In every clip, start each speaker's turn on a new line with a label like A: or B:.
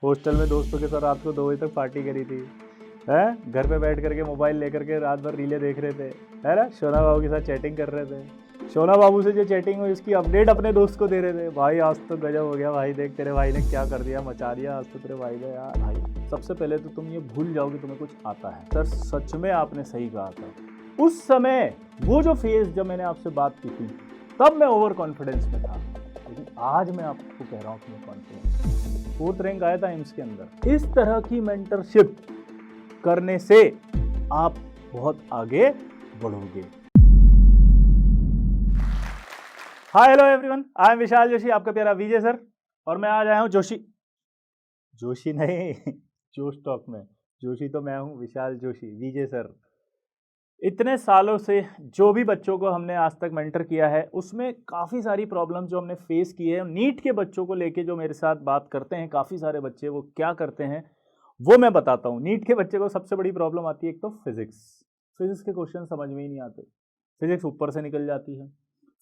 A: Hostel में दोस्तों के साथ रात को 2 बजे तक पार्टी करी थी, हैं? घर पे बैठ करके मोबाइल लेकर के रात भर रीलें देख रहे थे, है ना? शोना बाबू के साथ चैटिंग कर रहे थे। शोना बाबू से जो चैटिंग हुई उसकी अपडेट अपने दोस्त को दे रहे थे। भाई आज तो गजब हो गया भाई, देख तेरे भाई ने क्या कर दिया, मचा दिया आज तो तेरे भाई ने यार। भाई सबसे पहले तो तुम ये भूल जाओ कि तुम्हें कुछ आता है। सर सच में आपने सही कहा था। उस समय वो जो फेज जब मैंने आपसे बात की थी तब मैं ओवर कॉन्फिडेंस में था, लेकिन आज मैं आपको कह रहा हूँ कि मैं कॉन्फिडेंस 4th रैंक आया था एम्स के अंदर। इस तरह की मेंटरशिप करने से आप बहुत आगे बढ़ोगे। Hi hello everyone, I am Vishal Joshi, आपका प्यारा विजय सर, और मैं आज आया हूँ जोशी नहीं जोश टॉक में। जोशी तो मैं हूँ, विशाल जोशी, विजय सर। इतने सालों से जो भी बच्चों को हमने आज तक मेंटर किया है उसमें काफ़ी सारी प्रॉब्लम जो हमने फेस की है, नीट के बच्चों को लेके जो मेरे साथ बात करते हैं काफ़ी सारे बच्चे, वो क्या करते हैं वो मैं बताता हूँ। नीट के बच्चे को सबसे बड़ी प्रॉब्लम आती है, एक तो फिजिक्स के क्वेश्चन समझ में ही नहीं आते, फिजिक्स ऊपर से निकल जाती है।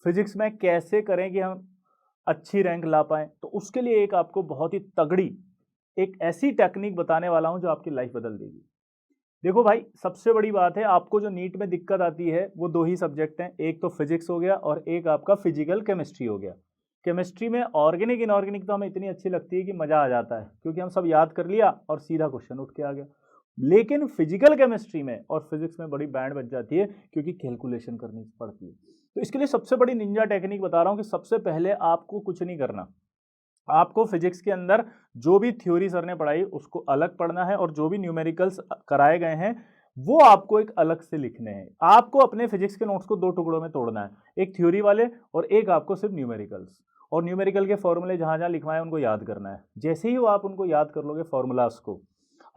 A: फिजिक्स में कैसे करें कि हम अच्छी रैंक ला पाएं, तो उसके लिए एक आपको बहुत ही तगड़ी एक ऐसी टेक्निक बताने वाला हूं जो आपकी लाइफ बदल देगी। देखो भाई, सबसे बड़ी बात है, आपको जो नीट में दिक्कत आती है वो 2 ही सब्जेक्ट हैं, एक तो फिजिक्स हो गया और एक आपका फिजिकल केमिस्ट्री हो गया। केमिस्ट्री में ऑर्गेनिक इनऑर्गेनिक तो हमें इतनी अच्छी लगती है कि मजा आ जाता है, क्योंकि हम सब याद कर लिया और सीधा क्वेश्चन उठ के आ गया। लेकिन फिजिकल केमिस्ट्री में और फिजिक्स में बड़ी बैंड बज जाती है, क्योंकि कैलकुलेशन करनी पड़ती है। तो इसके लिए सबसे बड़ी निंजा टेक्निक बता रहा हूं कि सबसे पहले आपको कुछ नहीं करना, आपको फिजिक्स के अंदर जो भी थ्योरी सर ने पढ़ाई उसको अलग पढ़ना है, और जो भी न्यूमेरिकल्स कराए गए हैं वो आपको एक अलग से लिखने हैं। आपको अपने फिजिक्स के नोट्स को 2 टुकड़ों में तोड़ना है, एक थ्योरी वाले और एक आपको सिर्फ न्यूमेरिकल्स। और न्यूमेरिकल के फॉर्मूले जहां जहां लिखवाए उनको याद करना है। जैसे ही वो आप उनको याद कर लोगे, फॉर्मूलाज को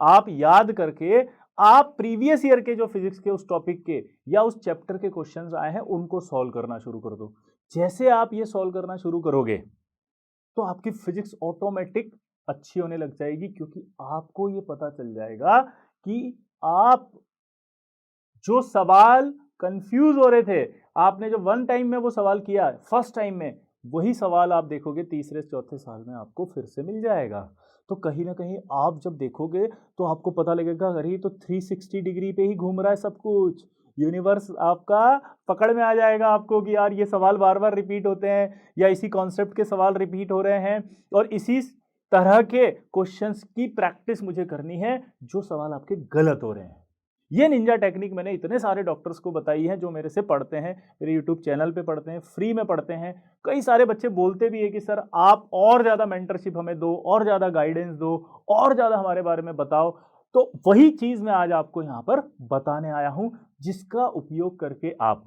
A: आप याद करके आप प्रीवियस ईयर के जो फिजिक्स के उस टॉपिक के या उस चैप्टर के क्वेश्चंस आए हैं उनको सॉल्व करना शुरू कर दो। जैसे आप ये सॉल्व करना शुरू करोगे तो आपकी फिजिक्स ऑटोमेटिक अच्छी होने लग जाएगी, क्योंकि आपको ये पता चल जाएगा कि आप जो सवाल कंफ्यूज हो रहे थे, आपने जो वन टाइम में वो सवाल किया फर्स्ट टाइम में, वही सवाल आप देखोगे तीसरे चौथे साल में आपको फिर से मिल जाएगा। तो कहीं ना कहीं आप जब देखोगे तो आपको पता लगेगा, अरे तो 360 डिग्री पे ही घूम रहा है सब कुछ, यूनिवर्स आपका पकड़ में आ जाएगा आपको कि यार ये सवाल बार बार रिपीट होते हैं या इसी कॉन्सेप्ट के सवाल रिपीट हो रहे हैं, और इसी तरह के क्वेश्चंस की प्रैक्टिस मुझे करनी है जो सवाल आपके गलत हो रहे हैं। ये निंजा टेक्निक मैंने इतने सारे डॉक्टर्स को बताई है जो मेरे से पढ़ते हैं, मेरे यूट्यूब चैनल पे पढ़ते हैं, फ्री में पढ़ते हैं। कई सारे बच्चे बोलते भी है कि सर आप और ज़्यादा मेंटरशिप हमें दो, और ज़्यादा गाइडेंस दो, और ज़्यादा हमारे बारे में बताओ। तो वही चीज़ मैं आज आपको यहाँ पर बताने आया हूँ, जिसका उपयोग करके आप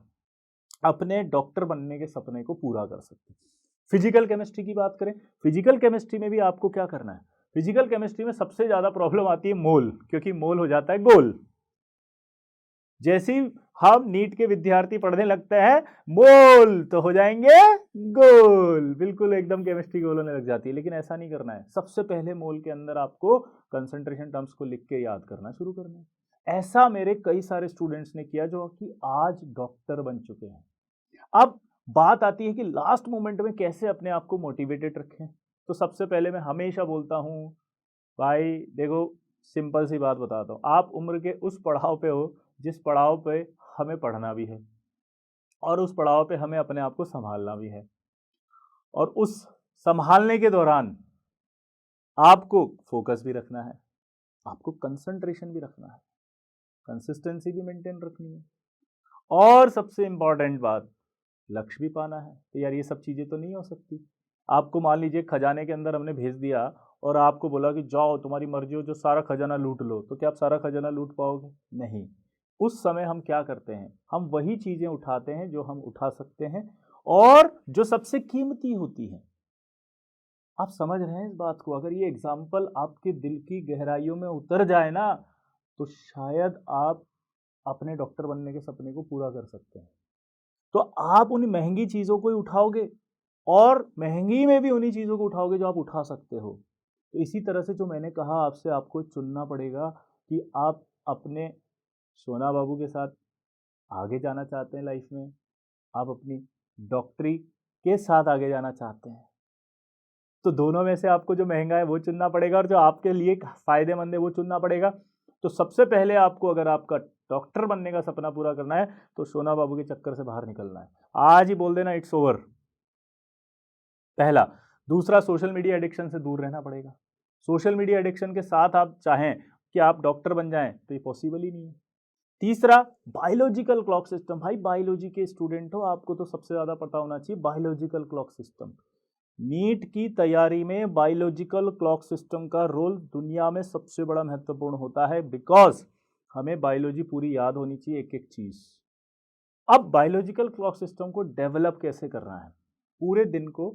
A: अपने डॉक्टर बनने के सपने को पूरा कर सकते हैं। फिजिकल केमिस्ट्री की बात करें, फिजिकल केमिस्ट्री में भी आपको क्या करना है, फिजिकल केमिस्ट्री में सबसे ज़्यादा प्रॉब्लम आती है मोल, क्योंकि मोल हो जाता है गोल। जैसे ही हम नीट के विद्यार्थी पढ़ने लगते हैं मोल, तो हो जाएंगे गोल, बिल्कुल एकदम केमिस्ट्री गोल होने लग जाती है। लेकिन ऐसा नहीं करना है, सबसे पहले मोल के अंदर आपको कंसंट्रेशन टर्म्स को लिख के याद करना शुरू करना है। ऐसा मेरे कई सारे स्टूडेंट्स ने किया जो कि आज डॉक्टर बन चुके हैं। अब बात आती है कि लास्ट मोमेंट में कैसे अपने आप को मोटिवेटेड रखें। तो सबसे पहले मैं हमेशा बोलता हूं, भाई देखो, सिंपल सी बात बताता हूँ, आप उम्र के उस पड़ाव पे हो जिस पड़ाव पे हमें पढ़ना भी है, और उस पड़ाव पे हमें अपने आप को संभालना भी है, और उस संभालने के दौरान आपको फोकस भी रखना है, आपको कंसंट्रेशन भी रखना है, कंसिस्टेंसी भी मेंटेन रखनी है, और सबसे इंपॉर्टेंट बात, लक्ष्य भी पाना है। तो यार ये सब चीज़ें तो नहीं हो सकती। आपको मान लीजिए खजाने के अंदर हमने भेज दिया और आपको बोला कि जाओ तुम्हारी मर्जी हो, जो सारा खजाना लूट लो, तो क्या आप सारा खजाना लूट पाओगे? नहीं। उस समय हम क्या करते हैं, हम वही चीज़ें उठाते हैं जो हम उठा सकते हैं और जो सबसे कीमती होती हैं। आप समझ रहे हैं इस बात को? अगर ये एग्जाम्पल आपके दिल की गहराइयों में उतर जाए ना, तो शायद आप अपने डॉक्टर बनने के सपने को पूरा कर सकते हैं। तो आप उन महंगी चीज़ों को ही उठाओगे, और महंगी में भी उन्हीं चीज़ों को उठाओगे जो आप उठा सकते हो। तो इसी तरह से जो मैंने कहा, आपसे आपको चुनना पड़ेगा कि आप अपने सोना बाबू के साथ आगे जाना चाहते हैं लाइफ में, आप अपनी डॉक्टरी के साथ आगे जाना चाहते हैं। तो दोनों में से आपको जो महंगा है वो चुनना पड़ेगा और जो आपके लिए फायदेमंद है वो चुनना पड़ेगा। तो सबसे पहले आपको, अगर आपका डॉक्टर बनने का सपना पूरा करना है तो सोना बाबू के चक्कर से बाहर निकलना है। आज ही बोल देना इट्स ओवर, पहला। दूसरा, सोशल मीडिया एडिक्शन से दूर रहना पड़ेगा। सोशल मीडिया एडिक्शन के साथ आप चाहें कि आप डॉक्टर बन जाएं तो ये पॉसिबल ही नहीं है। तीसरा, बायोलॉजिकल क्लॉक सिस्टम। भाई बायोलॉजी के स्टूडेंट हो, आपको तो सबसे ज्यादा पता होना चाहिए बायोलॉजिकल क्लॉक सिस्टम। नीट की तैयारी में बायोलॉजिकल क्लॉक सिस्टम का रोल दुनिया में सबसे बड़ा महत्वपूर्ण होता है, बिकॉज हमें बायोलॉजी पूरी याद होनी चाहिए, एक एक चीज। अब बायोलॉजिकल क्लॉक सिस्टम को डेवलप कैसे करना है? पूरे दिन को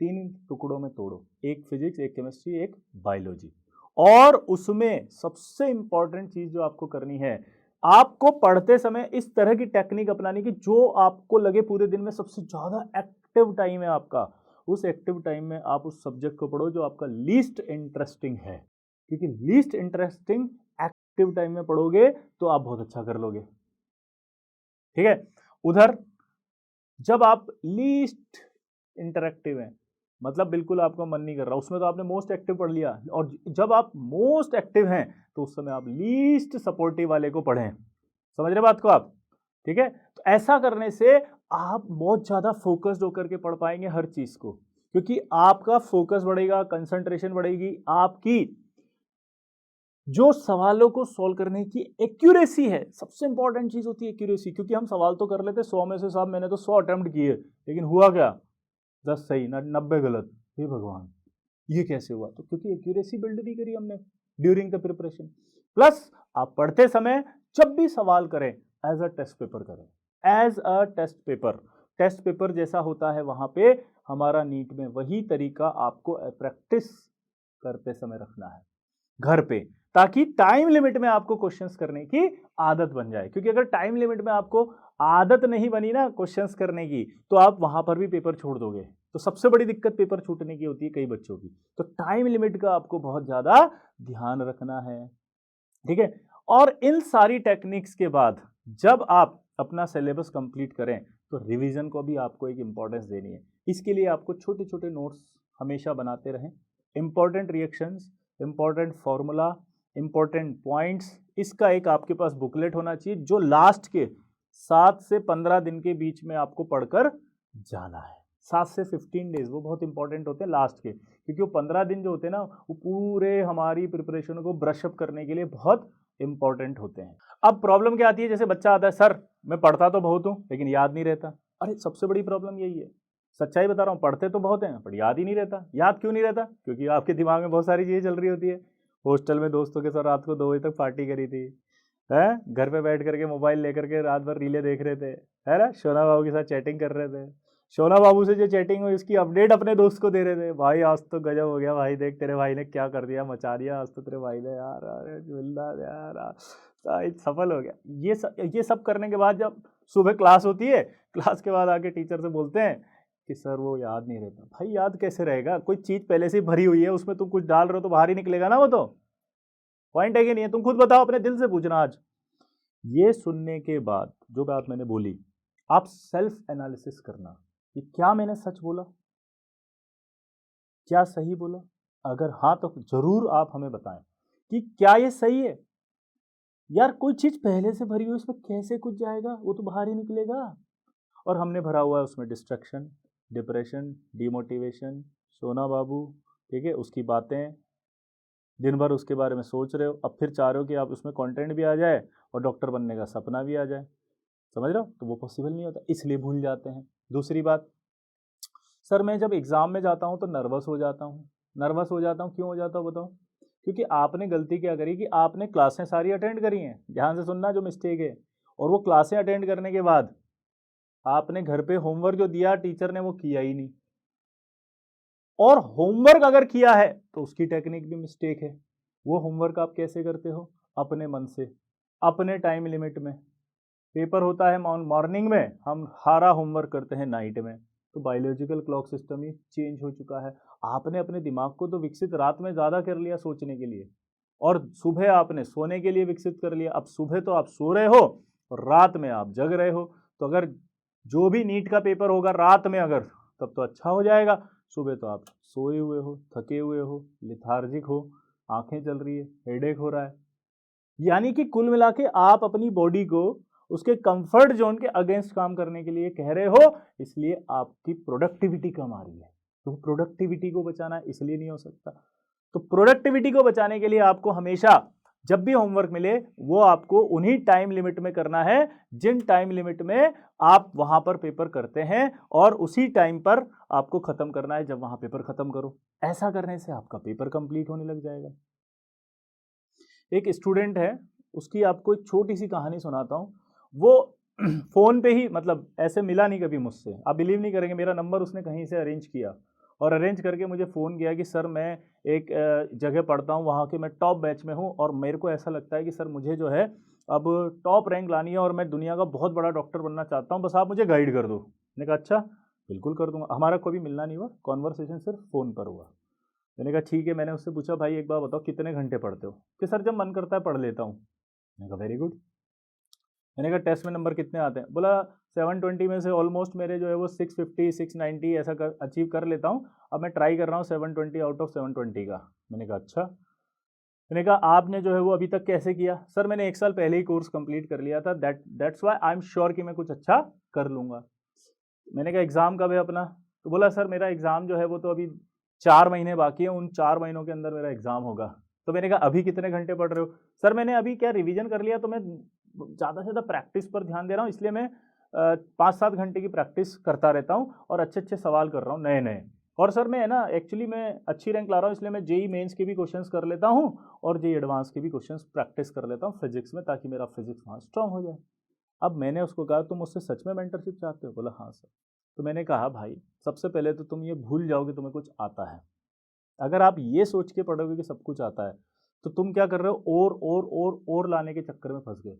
A: 3 टुकड़ों में तोड़ो, एक फिजिक्स, एक केमिस्ट्री, एक बायोलॉजी। और उसमें सबसे इंपॉर्टेंट चीज जो आपको करनी है, आपको पढ़ते समय इस तरह की टेक्निक अपनानी कि जो आपको लगे पूरे दिन में सबसे ज्यादा एक्टिव टाइम है आपका, उस एक्टिव टाइम में आप उस सब्जेक्ट को पढ़ो जो आपका लीस्ट इंटरेस्टिंग है। क्योंकि लीस्ट इंटरेस्टिंग एक्टिव टाइम में पढ़ोगे तो आप बहुत अच्छा कर लोगे। ठीक है। उधर जब आप लीस्ट इंटरेक्टिव हैं, मतलब बिल्कुल आपका मन नहीं कर रहा, उसमें तो आपने मोस्ट एक्टिव पढ़ लिया। और जब आप मोस्ट एक्टिव हैं तो उस समय आप लीस्ट सपोर्टिव वाले को पढ़ें। समझ रहे बात को आप? ठीक है। तो ऐसा करने से आप बहुत ज्यादा फोकस्ड होकर के पढ़ पाएंगे हर चीज को, क्योंकि आपका फोकस बढ़ेगा, कंसंट्रेशन बढ़ेगी, आपकी जो सवालों को सॉल्व करने की एक्यूरेसी है, सबसे इंपॉर्टेंट चीज होती है एक्यूरेसी। क्योंकि हम सवाल तो कर लेते 100 में से, साहब मैंने तो 100 अटेम्प्ट किए, लेकिन हुआ क्या? 10 सही, 90 गलत। हे भगवान, ये कैसे हुआ? तो क्योंकि एक्यूरेसी बिल्ड नहीं करी हमने ड्यूरिंग द प्रिपरेशन। प्लस आप पढ़ते समय जब भी सवाल करें, एज अ टेस्ट पेपर करें, as a test paper. Test paper जैसा होता है वहां पे हमारा नीट में, वही तरीका आपको प्रैक्टिस करते समय रखना है घर पे, ताकि टाइम लिमिट में आपको क्वेश्चंस करने की आदत बन जाए। क्योंकि अगर टाइम लिमिट में आपको आदत नहीं बनी ना क्वेश्चंस करने की, तो आप वहां पर भी पेपर छोड़ दोगे। तो सबसे बड़ी दिक्कत पेपर छूटने की होती है कई बच्चों की। तो टाइम लिमिट का आपको बहुत ज्यादा ध्यान रखना है। ठीक है। और इन सारी टेक्निक्स के बाद जब आप अपना सिलेबस कंप्लीट करें तो रिवीजन को भी आपको एक इंपॉर्टेंस देनी है। इसके लिए आपको छोटे छोटे नोट्स हमेशा बनाते रहें। Important reactions, important formula, important points, इसका एक आपके पास बुकलेट होना चाहिए जो लास्ट के 7 से 15 दिन के बीच में आपको पढ़कर जाना है। 7 से 15 डेज वो बहुत इंपॉर्टेंट होते हैं लास्ट के, क्योंकि वो 15 दिन जो होते हैं ना, वो पूरे हमारी प्रिपरेशन को ब्रशअप करने के लिए बहुत इंपॉर्टेंट होते हैं। अब प्रॉब्लम क्या आती है? जैसे बच्चा आता है, सर मैं पढ़ता तो बहुत हूँ लेकिन याद नहीं रहता। अरे सबसे बड़ी प्रॉब्लम यही है, सच्चाई बता रहा हूँ, पढ़ते तो बहुत हैं पर याद ही नहीं रहता। याद क्यों नहीं रहता? क्योंकि आपके दिमाग में बहुत सारी चीजें चल रही होती है। हॉस्टल में दोस्तों के साथ रात को 2 बजे तक पार्टी करी थी, है घर पे बैठ करके मोबाइल लेकर के रात भर रीले देख रहे थे, है ना, शोना बाबू के साथ चैटिंग कर रहे थे, शोना बाबू से जो चैटिंग हुई उसकी अपडेट अपने दोस्त को दे रहे थे, भाई आज तो गजब हो गया भाई, देख तेरे भाई ने क्या कर दिया, मचा दिया आज तो तेरे भाई ने यार, अरे जिंदाबाद यार, सफल हो गया। ये सब करने के बाद जब सुबह क्लास होती है, क्लास के बाद आके टीचर से बोलते हैं कि सर वो याद नहीं रहता। भाई याद कैसे रहेगा? कोई चीज पहले से ही भरी हुई है, उसमें तुम कुछ डाल रहे हो तो बाहर ही निकलेगा ना वो तो। पॉइंट है कि नहीं है? तुम खुद बताओ, अपने दिल से पूछना आज। ये सुनने के बाद जो बात मैंने बोली, आप सेल्फ एनालिसिस करना कि क्या मैंने सच बोला, क्या सही बोला। अगर हाँ तो जरूर आप हमें बताएं कि क्या ये सही है। यार कोई चीज पहले से भरी हुई उसमें कैसे कुछ जाएगा, वो तो बाहर ही निकलेगा। और हमने भरा हुआ है उसमें डिस्ट्रैक्शन, डिप्रेशन, डिमोटिवेशन, सोना बाबू, ठीक है, उसकी बातें, दिन भर उसके बारे में सोच रहे हो, अब फिर चाह रहे हो कि आप उसमें कंटेंट भी आ जाए और डॉक्टर बनने का सपना भी आ जाए। समझ रहे हो? तो वो पॉसिबल नहीं होता, इसलिए भूल जाते हैं। दूसरी बात, सर मैं जब एग्जाम में जाता हूँ तो नर्वस हो जाता हूँ। नर्वस हो जाता हूँ, क्यों हो जाता हूँ बताओ? क्योंकि आपने गलती क्या करी कि आपने क्लासें सारी अटेंड करी हैं, ध्यान से सुनना जो मिस्टेक है, और वो क्लासें अटेंड करने के बाद आपने घर पे होमवर्क जो दिया टीचर ने वो किया ही नहीं। और होमवर्क अगर किया है तो उसकी टेक्निक भी मिस्टेक है। वो होमवर्क आप कैसे करते हो? अपने मन से, अपने टाइम लिमिट में। पेपर होता है मॉर्निंग में, हम सारा होमवर्क करते हैं नाइट में। तो बायोलॉजिकल क्लॉक सिस्टम ही चेंज हो चुका है। आपने अपने दिमाग को तो विकसित रात में ज़्यादा कर लिया सोचने के लिए, और सुबह आपने सोने के लिए विकसित कर लिया। अब सुबह तो आप सो रहे हो और रात में आप जग रहे हो। तो अगर जो भी नीट का पेपर होगा रात में, अगर तब तो अच्छा हो जाएगा। सुबह तो आप सोए हुए हो, थके हुए हो, लिथार्जिक हो, आंखें चल रही है, हेडेक हो रहा है। यानी कि कुल मिला के आप अपनी बॉडी को उसके कंफर्ट जोन के अगेंस्ट काम करने के लिए कह रहे हो, इसलिए आपकी प्रोडक्टिविटी कम आ रही है। तो प्रोडक्टिविटी को बचाना इसलिए नहीं हो सकता। तो प्रोडक्टिविटी को बचाने के लिए आपको हमेशा जब भी होमवर्क मिले वो आपको उन्हीं टाइम लिमिट में करना है जिन टाइम लिमिट में आप वहां पर पेपर करते हैं, और उसी टाइम पर आपको खत्म करना है जब वहां पेपर खत्म करो। ऐसा करने से आपका पेपर कंप्लीट होने लग जाएगा। एक स्टूडेंट है, उसकी आपको एक छोटी सी कहानी सुनाता हूँ। वो फ़ोन पे ही, मतलब ऐसे मिला नहीं कभी मुझसे, आप बिलीव नहीं करेंगे, मेरा नंबर उसने कहीं से अरेंज किया और अरेंज करके मुझे फ़ोन किया कि सर मैं एक जगह पढ़ता हूँ, वहाँ के मैं टॉप बैच में हूँ और मेरे को ऐसा लगता है कि सर मुझे जो है अब टॉप रैंक लानी है और मैं दुनिया का बहुत बड़ा डॉक्टर बनना चाहता हूँ, बस आप मुझे गाइड कर दो। मैंने कहा अच्छा बिल्कुल कर दूंगा। हमारा कभी मिलना नहीं हुआ, कॉन्वर्सेशन सिर्फ फ़ोन पर हुआ। मैंने कहा ठीक है। मैंने उससे पूछा भाई एक बार बताओ कितने घंटे पढ़ते हो? कि सर जब मन करता है पढ़ लेता हूँ। मैंने कहा वेरी गुड। मैंने कहा टेस्ट में नंबर कितने आते हैं? बोला 720 में से ऑलमोस्ट मेरे जो है वो 650 690 ऐसा अचीव कर लेता हूँ। अब मैं ट्राई कर रहा हूँ 720 आउट ऑफ 720 का। मैंने कहा अच्छा। मैंने कहा आपने जो है वो अभी तक कैसे किया? सर मैंने 1 साल पहले ही कोर्स कंप्लीट कर लिया था, that's why I am sure कि मैं कुछ अच्छा कर लूँगा। मैंने कहा एग्ज़ाम कब है अपना? तो बोला सर मेरा एग्ज़ाम जो है वो तो अभी 4 महीने बाकी है, उन 4 महीनों के अंदर मेरा एग्ज़ाम होगा। तो मैंने कहा अभी कितने घंटे पढ़ रहे हो? सर मैंने अभी क्या रिवीजन कर लिया, तो मैं ज़्यादा से ज़्यादा प्रैक्टिस पर ध्यान दे रहा हूँ, इसलिए मैं 5-7 घंटे की प्रैक्टिस करता रहता हूँ और अच्छे-अच्छे सवाल कर रहा हूँ नए-नए। और सर मैं है ना एक्चुअली मैं अच्छी रैंक ला रहा हूँ, इसलिए मैं जेईई मेंस के भी क्वेश्चंस कर लेता हूँ और जेईई एडवांस के भी क्वेश्चंस प्रैक्टिस कर लेता हूँ फिजिक्स में, ताकि मेरा फिजिक्स वहाँ स्ट्रांग हो जाए। अब मैंने उसको कहा तुम मुझसे सच में मेंटरशिप चाहते हो? बोला हाँ सर। तो मैंने कहा भाई सबसे पहले तो तुम ये भूल जाओगे तुम्हें कुछ आता है। अगर आप ये सोच के पढ़ोगे कि सब कुछ आता है तो तुम क्या कर रहे हो, और लाने के चक्कर में फंस गए।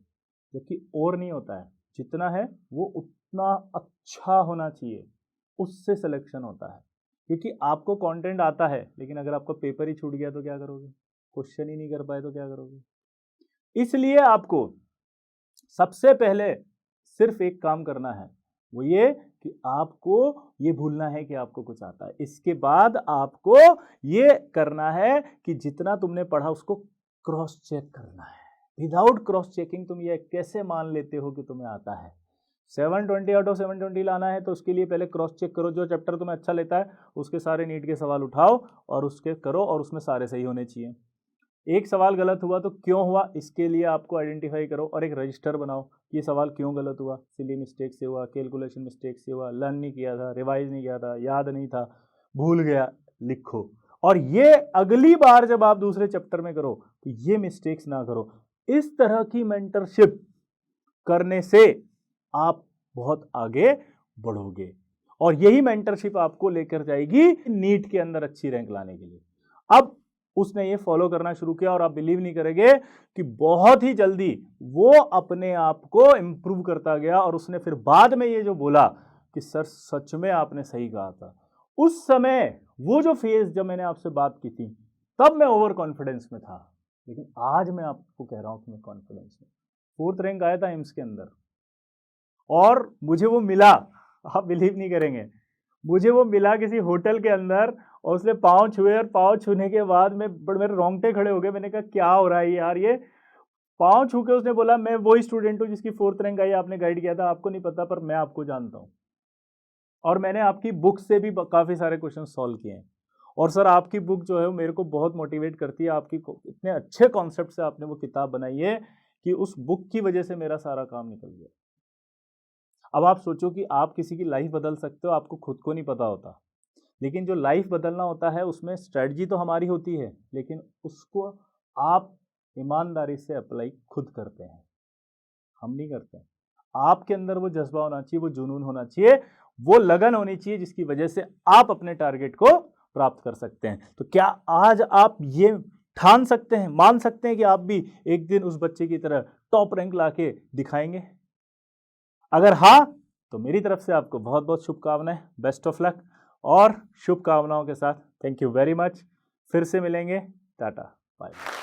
A: जबकि और नहीं होता है, जितना है वो उतना अच्छा होना चाहिए, उससे सिलेक्शन होता है। क्योंकि आपको कंटेंट आता है, लेकिन अगर आपका पेपर ही छूट गया तो क्या करोगे? क्वेश्चन ही नहीं कर पाए तो क्या करोगे? इसलिए आपको सबसे पहले सिर्फ एक काम करना है, वो ये कि आपको ये भूलना है कि आपको कुछ आता है। इसके बाद आपको ये करना है कि जितना तुमने पढ़ा उसको क्रॉस चेक करना है। विदाउट क्रॉस चेकिंग तुम ये कैसे मान लेते हो कि तुम्हें आता है? 720 आउट ऑफ 720 लाना है तो उसके लिए पहले क्रॉस चेक करो। जो चैप्टर तुम्हें अच्छा लेता है उसके सारे नीट के सवाल उठाओ और उसके करो, और उसमें सारे सही होने चाहिए। एक सवाल गलत हुआ तो क्यों हुआ, इसके लिए आपको आइडेंटिफाई करो और एक रजिस्टर बनाओ। ये सवाल क्यों गलत हुआ? सिली मिस्टेक से हुआ, कैलकुलेशन मिस्टेक से हुआ, लर्न नहीं किया था, रिवाइज नहीं किया था, याद नहीं था, भूल गया, लिखो। और ये अगली बार जब आप दूसरे चैप्टर में करो तो ये मिस्टेक्स ना करो। इस तरह की मेंटरशिप करने से आप बहुत आगे बढ़ोगे और यही मेंटरशिप आपको लेकर जाएगी नीट के अंदर अच्छी रैंक लाने के लिए। अब उसने ये फॉलो करना शुरू किया और आप बिलीव नहीं करेंगे कि बहुत ही जल्दी वो अपने आप को इंप्रूव करता गया। और उसने फिर बाद में ये जो बोला कि सर सच में आपने सही कहा था, उस समय वो जो फेज जब मैंने आपसे बात की थी तब मैं ओवर कॉन्फिडेंस में था, लेकिन आज मैं आपको कह रहा हूं कि मैं कॉन्फिडेंस में। 4th रैंक आया था एम्स के अंदर और मुझे वो मिला, आप बिलीव नहीं करेंगे, मुझे वो मिला किसी होटल के अंदर और उसने पाँव छुए और पाँव छूने के बाद मेरे रोंगटे खड़े हो गए। मैंने कहा क्या हो रहा है यार, ये पाँव छू के उसने बोला मैं वही स्टूडेंट हूँ जिसकी 4th रैंक आई, आपने गाइड किया था, आपको नहीं पता पर मैं आपको जानता हूँ और मैंने आपकी बुक से भी काफ़ी सारे क्वेश्चन सॉल्व किए हैं। और सर आपकी बुक जो है वो मेरे को बहुत मोटिवेट करती है, आपकी इतने अच्छे कॉन्सेप्ट से आपने वो किताब बनाई है कि उस बुक की वजह से मेरा सारा काम निकल गया। अब आप सोचो कि आप किसी की लाइफ बदल सकते हो, आपको खुद को नहीं पता होता, लेकिन जो लाइफ बदलना होता है उसमें स्ट्रेटजी तो हमारी होती है, लेकिन उसको आप ईमानदारी से अप्लाई खुद करते हैं, हम नहीं करते। आपके अंदर वो जज्बा होना चाहिए, वो जुनून होना चाहिए, वो लगन होनी चाहिए जिसकी वजह से आप अपने टारगेट को प्राप्त कर सकते हैं। तो क्या आज आप ये ठान सकते हैं, मान सकते हैं कि आप भी एक दिन उस बच्चे की तरह टॉप रैंक लाके दिखाएंगे? अगर हाँ तो मेरी तरफ से आपको बहुत बहुत शुभकामनाएं, बेस्ट ऑफ लक, और शुभकामनाओं के साथ थैंक यू वेरी मच। फिर से मिलेंगे, टाटा बाय।